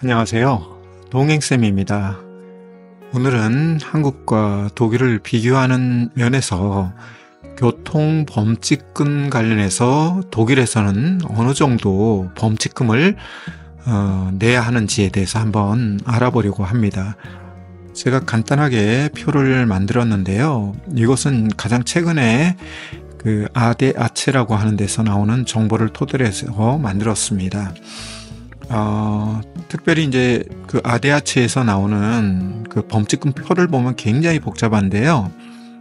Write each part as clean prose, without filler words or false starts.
안녕하세요. 동행쌤입니다. 오늘은 한국과 독일을 비교하는 면에서 교통 범칙금 관련해서 독일에서는 어느 정도 범칙금을 내야 하는지에 대해서 한번 알아보려고 합니다. 제가 간단하게 표를 만들었는데요. 이것은 가장 최근에 그 아데아체라고 하는 데서 나오는 정보를 토대로 해서 만들었습니다. 특별히 이제 그 아데아체에서 나오는 그 범칙금 표를 보면 굉장히 복잡한데요.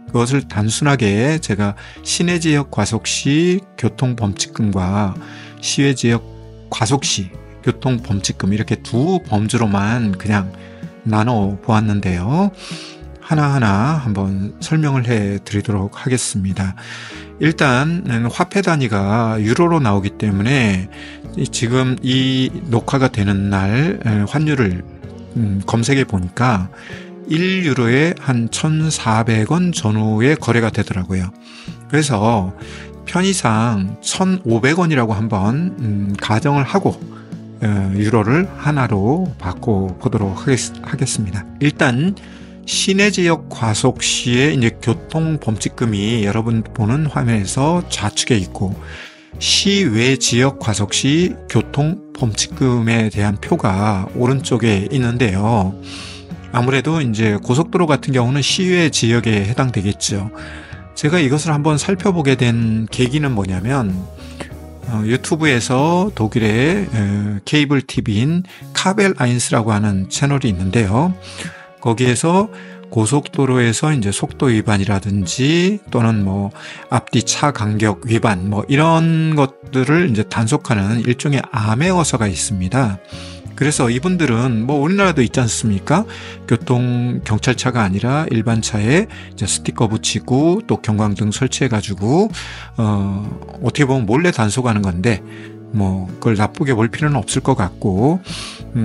그것을 단순하게 제가 시내 지역 과속 시 교통 범칙금과 시외 지역 과속 시 교통 범칙금 이렇게 두 범주로만 그냥 나눠 보았는데요. 하나하나 한번 설명을 해 드리도록 하겠습니다. 일단 화폐 단위가 유로로 나오기 때문에 지금 이 녹화가 되는 날 환율을 검색해 보니까 1유로에 한 1,400원 전후의 거래가 되더라고요. 그래서 편의상 1,500원이라고 한번 가정을 하고 유로를 하나로 바꿔보도록 하겠습니다. 일단 시내 지역 과속 시에 이제 교통 범칙금이 여러분 보는 화면에서 좌측에 있고 시외 지역 과속 시 교통 범칙금에 대한 표가 오른쪽에 있는데요. 아무래도 이제 고속도로 같은 경우는 시외 지역에 해당되겠죠. 제가 이것을 한번 살펴보게 된 계기는 뭐냐면 유튜브에서 독일의 케이블 TV인 카벨 아인스라고 하는 채널이 있는데요. 거기에서 고속도로에서 이제 속도 위반이라든지 또는 뭐 앞뒤 차 간격 위반 뭐 이런 것들을 이제 단속하는 일종의 암행어사가 있습니다. 그래서 이분들은 뭐 우리나라도 있지 않습니까? 교통 경찰차가 아니라 일반 차에 이제 스티커 붙이고 또 경광등 설치해가지고 어떻게 보면 몰래 단속하는 건데 뭐 그걸 나쁘게 볼 필요는 없을 것 같고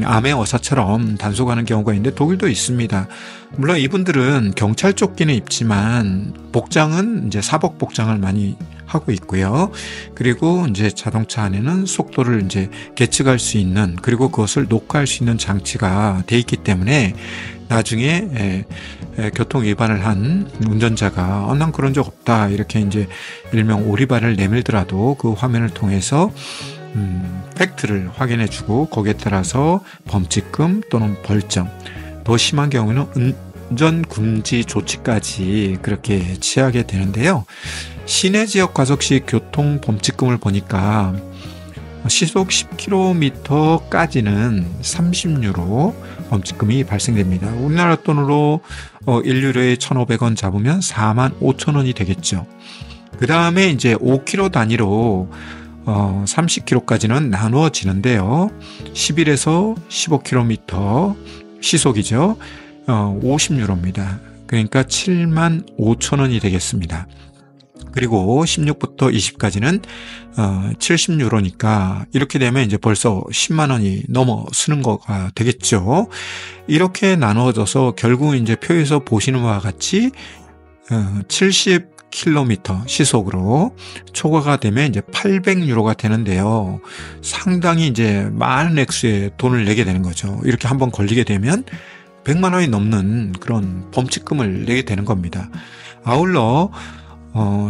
암행어사처럼 단속하는 경우가 있는데 독일도 있습니다. 물론 이분들은 경찰 조끼는 입지만 복장은 이제 사복 복장을 많이 하고 있고요. 그리고 이제 자동차 안에는 속도를 이제 계측할 수 있는 그리고 그것을 녹화할 수 있는 장치가 돼 있기 때문에 나중에 교통 위반을 한 운전자가 난 그런 적 없다 이렇게 이제 일명 오리발을 내밀더라도 그 화면을 통해서 팩트를 확인해주고 거기에 따라서 범칙금 또는 벌점 더 심한 경우는 운전금지 조치까지 그렇게 취하게 되는데요. 시내 지역 과속 시 교통 범칙금을 보니까 시속 10km까지는 30유로 범칙금이 발생됩니다. 우리나라 돈으로 1유로에 1,500원 잡으면 45,000원이 되겠죠. 그 다음에 이제 5km 단위로 30km까지는 나누어지는데요. 11에서 15km 시속이죠. 50유로입니다. 그러니까 75,000원이 되겠습니다. 그리고 16부터 20까지는 70유로니까 이렇게 되면 이제 벌써 10만 원이 넘어서는 거가 되겠죠. 이렇게 나누어져서 결국 이제 표에서 보시는 바와 같이 70km 시속으로 초과가 되면 이제 800유로가 되는데요. 상당히 이제 많은 액수의 돈을 내게 되는 거죠. 이렇게 한번 걸리게 되면 100만 원이 넘는 그런 범칙금을 내게 되는 겁니다. 아울러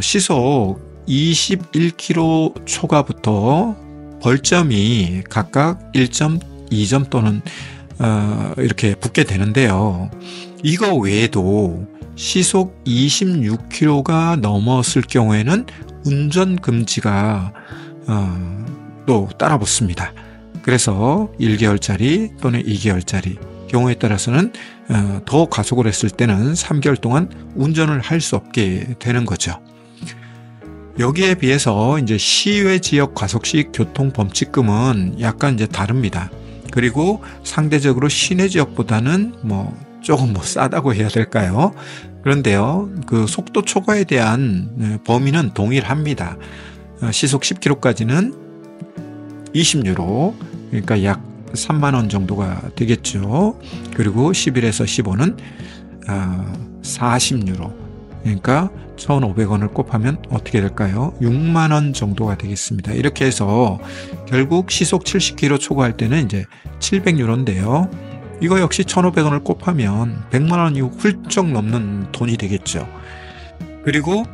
시속 21km 초과부터 벌점이 각각 1점, 2점 또는 이렇게 붙게 되는데요. 이거 외에도 시속 26km가 넘었을 경우에는 운전금지가 또 따라 붙습니다. 그래서 1개월짜리 또는 2개월짜리 경우에 따라서는 더 가속을 했을 때는 3개월 동안 운전을 할 수 없게 되는 거죠. 여기에 비해서 이제 시외 지역 과속 시 교통 범칙금은 약간 이제 다릅니다. 그리고 상대적으로 시내 지역보다는 조금 싸다고 해야 될까요? 그런데요, 그 속도 초과에 대한 범위는 동일합니다. 시속 10km까지는 20유로, 그러니까 약 3만 원 정도가 되겠죠. 그리고 11에서 15는 40유로, 그러니까 1,500원을 곱하면 어떻게 될까요? 6만 원 정도가 되겠습니다. 이렇게 해서 결국 시속 70km 초과할 때는 이제 700유로인데요. 이거 역시 1,500원을 곱하면 100만 원이 훌쩍 넘는 돈이 되겠죠. 그리고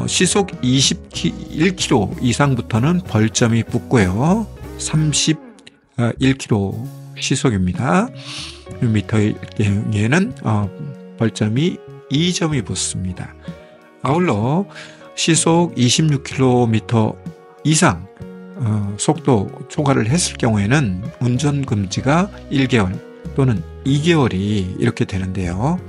시속 21km 이상부터는 벌점이 붙고요. 31km 시속입니다. 미터의 경우에는 벌점이 2점이 붙습니다. 아울러 시속 26km 이상 속도 초과를 했을 경우에는 운전금지가 1개월 또는 2개월이 이렇게 되는데요.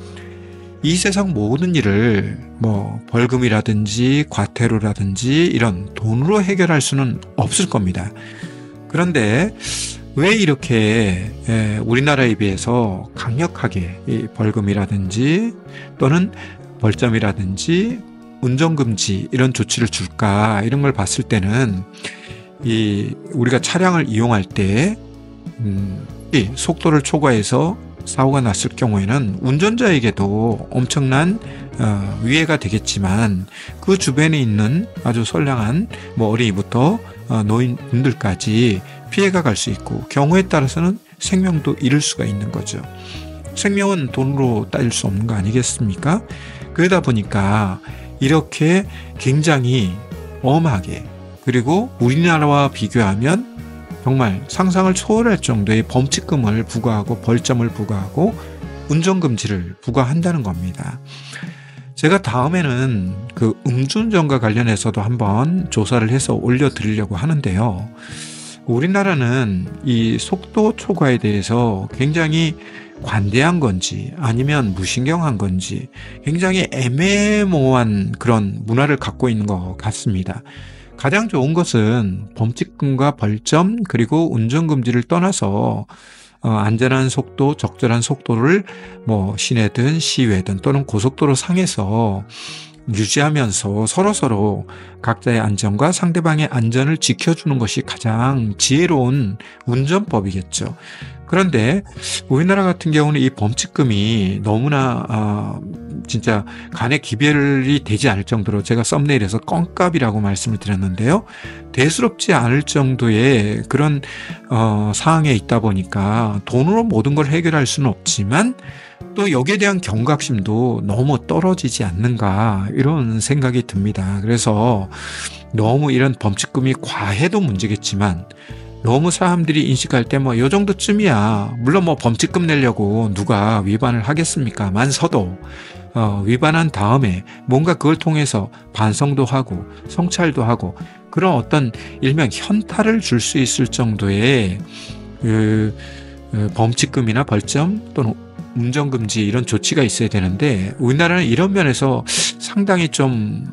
이 세상 모든 일을 뭐 벌금이라든지 과태료라든지 이런 돈으로 해결할 수는 없을 겁니다. 그런데 왜 이렇게 우리나라에 비해서 강력하게 이 벌금이라든지 또는 벌점이라든지 운전금지 이런 조치를 줄까, 이런 걸 봤을 때는 우리가 차량을 이용할 때 이 속도를 초과해서 사고가 났을 경우에는 운전자에게도 엄청난 위해가 되겠지만 그 주변에 있는 아주 선량한 어린이부터 노인분들까지 피해가 갈 수 있고, 경우에 따라서는 생명도 잃을 수가 있는 거죠. 생명은 돈으로 따질 수 없는 거 아니겠습니까? 그러다 보니까 이렇게 굉장히 엄하게, 그리고 우리나라와 비교하면 정말 상상을 초월할 정도의 범칙금을 부과하고 벌점을 부과하고 운전금지를 부과한다는 겁니다. 제가 다음에는 그 음주운전과 관련해서도 한번 조사를 해서 올려드리려고 하는데요. 우리나라는 이 속도 초과에 대해서 굉장히 관대한 건지 아니면 무신경한 건지 굉장히 애매모호한 그런 문화를 갖고 있는 것 같습니다. 가장 좋은 것은 범칙금과 벌점 그리고 운전금지를 떠나서 안전한 속도, 적절한 속도를 시내든 시외든 또는 고속도로 상에서 유지하면서 서로서로 각자의 안전과 상대방의 안전을 지켜주는 것이 가장 지혜로운 운전법이겠죠. 그런데 우리나라 같은 경우는 이 범칙금이 너무나 진짜 간에 기별이 되지 않을 정도로, 제가 썸네일에서 껌값이라고 말씀을 드렸는데요. 대수롭지 않을 정도의 그런 상황에 있다 보니까 돈으로 모든 걸 해결할 수는 없지만 또 여기에 대한 경각심도 너무 떨어지지 않는가, 이런 생각이 듭니다. 그래서 너무 이런 범칙금이 과해도 문제겠지만 너무 사람들이 인식할 때 요 정도쯤이야, 물론 범칙금 내려고 누가 위반을 하겠습니까?만 서도 위반한 다음에 뭔가 그걸 통해서 반성도 하고 성찰도 하고 그런 어떤 일명 현타를 줄 수 있을 정도의 범칙금이나 벌점 또는 운전금지 이런 조치가 있어야 되는데, 우리나라는 이런 면에서 상당히 좀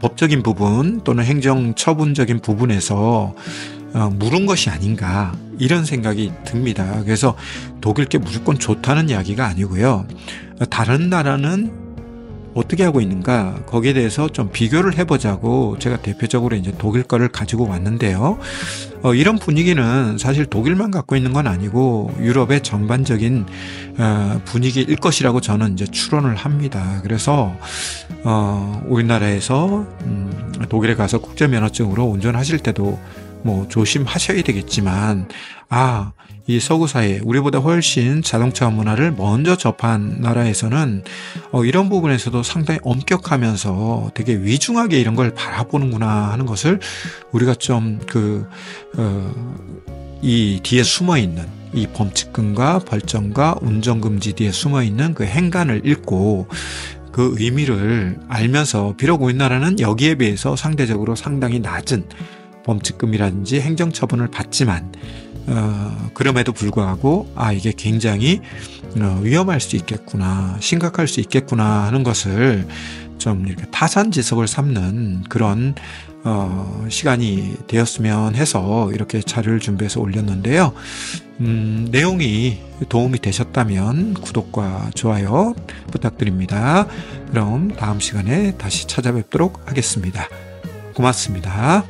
법적인 부분 또는 행정처분적인 부분에서 물은 것이 아닌가, 이런 생각이 듭니다. 그래서 독일 게 무조건 좋다는 이야기가 아니고요. 다른 나라는 어떻게 하고 있는가, 거기에 대해서 좀 비교를 해보자고 제가 대표적으로 이제 독일 거를 가지고 왔는데요. 이런 분위기는 사실 독일만 갖고 있는 건 아니고 유럽의 전반적인 분위기일 것이라고 저는 이제 추론을 합니다. 그래서 우리나라에서 독일에 가서 국제면허증으로 운전하실 때도 조심하셔야 되겠지만, 이 서구 사회, 우리보다 훨씬 자동차 문화를 먼저 접한 나라에서는 이런 부분에서도 상당히 엄격하면서 되게 위중하게 이런 걸 바라보는구나 하는 것을 우리가 좀 이 뒤에 숨어 있는 이 범칙금과 벌점과 운전금지 뒤에 숨어 있는 그 행간을 읽고 그 의미를 알면서, 비록 우리나라는 여기에 비해서 상대적으로 상당히 낮은 범칙금이라든지 행정처분을 받지만 그럼에도 불구하고 이게 굉장히 위험할 수 있겠구나, 심각할 수 있겠구나 하는 것을 좀 이렇게 타산지석을 삼는 그런 시간이 되었으면 해서 이렇게 자료를 준비해서 올렸는데요. 내용이 도움이 되셨다면 구독과 좋아요 부탁드립니다. 그럼 다음 시간에 다시 찾아뵙도록 하겠습니다. 고맙습니다.